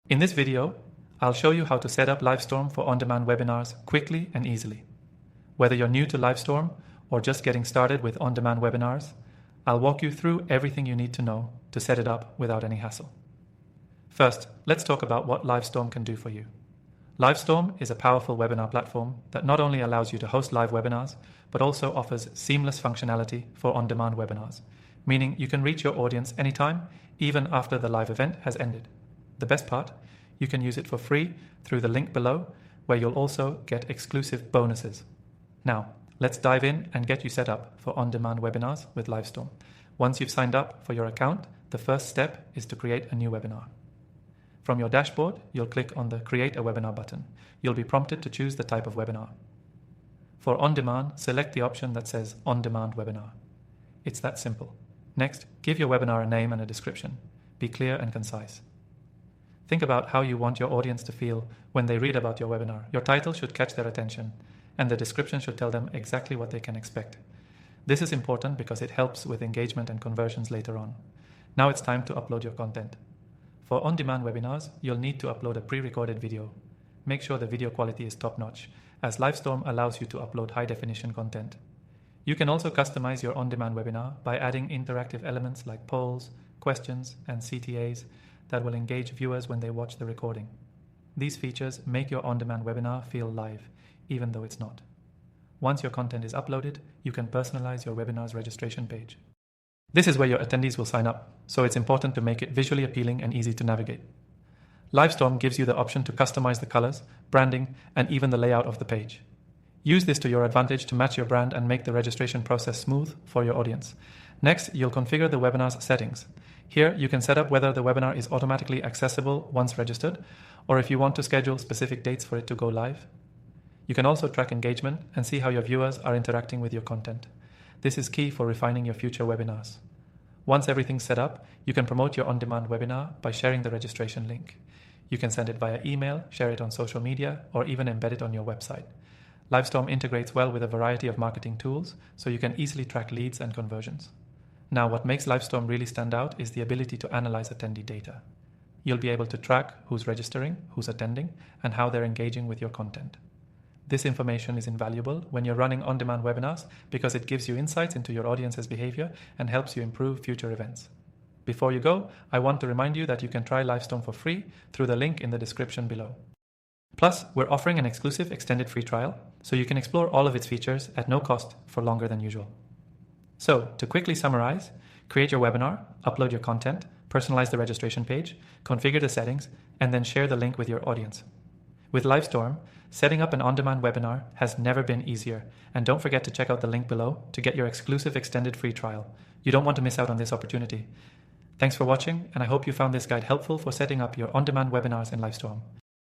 In this video, I'll show you how to set up Livestorm for on-demand webinars quickly and easily. Whether you're new to Livestorm or just getting started with on-demand webinars, I'll walk you through everything you need to know to set it up without any hassle. First, let's talk about what Livestorm can do for you. Livestorm is a powerful webinar platform that not only allows you to host live webinars, but also offers seamless functionality for on-demand webinars, meaning you can reach your audience anytime, even after the live event has ended. The best part, you can use it for free through the link below, where you'll also get exclusive bonuses. Now, let's dive in and get you set up for on-demand webinars with Livestorm. Once you've signed up for your account, the first step is to create a new webinar. From your dashboard, you'll click on the Create a Webinar button. You'll be prompted to choose the type of webinar. For on-demand, select the option that says On-Demand Webinar. It's that simple. Next, give your webinar a name and a description. Be clear and concise. Think about how you want your audience to feel when they read about your webinar. Your title should catch their attention, and the description should tell them exactly what they can expect. This is important because it helps with engagement and conversions later on. Now it's time to upload your content. For on-demand webinars, you'll need to upload a pre-recorded video. Make sure the video quality is top-notch, as Livestorm allows you to upload high-definition content. You can also customize your on-demand webinar by adding interactive elements like polls, questions, and CTAs that will engage viewers when they watch the recording. These features make your on-demand webinar feel live, even though it's not. Once your content is uploaded, you can personalize your webinar's registration page. This is where your attendees will sign up, so it's important to make it visually appealing and easy to navigate. Livestorm gives you the option to customize the colors, branding, and even the layout of the page. Use this to your advantage to match your brand and make the registration process smooth for your audience. Next, you'll configure the webinar's settings. Here, you can set up whether the webinar is automatically accessible once registered, or if you want to schedule specific dates for it to go live. You can also track engagement and see how your viewers are interacting with your content. This is key for refining your future webinars. Once everything's set up, you can promote your on-demand webinar by sharing the registration link. You can send it via email, share it on social media, or even embed it on your website. Livestorm integrates well with a variety of marketing tools, so you can easily track leads and conversions. Now, what makes Livestorm really stand out is the ability to analyze attendee data. You'll be able to track who's registering, who's attending, and how they're engaging with your content. This information is invaluable when you're running on-demand webinars because it gives you insights into your audience's behavior and helps you improve future events. Before you go, I want to remind you that you can try Livestorm for free through the link in the description below. Plus, we're offering an exclusive extended free trial, so you can explore all of its features at no cost for longer than usual. So, to quickly summarize, create your webinar, upload your content, personalize the registration page, configure the settings, and then share the link with your audience. With Livestorm, setting up an on-demand webinar has never been easier, and don't forget to check out the link below to get your exclusive extended free trial. You don't want to miss out on this opportunity. Thanks for watching, and I hope you found this guide helpful for setting up your on-demand webinars in Livestorm.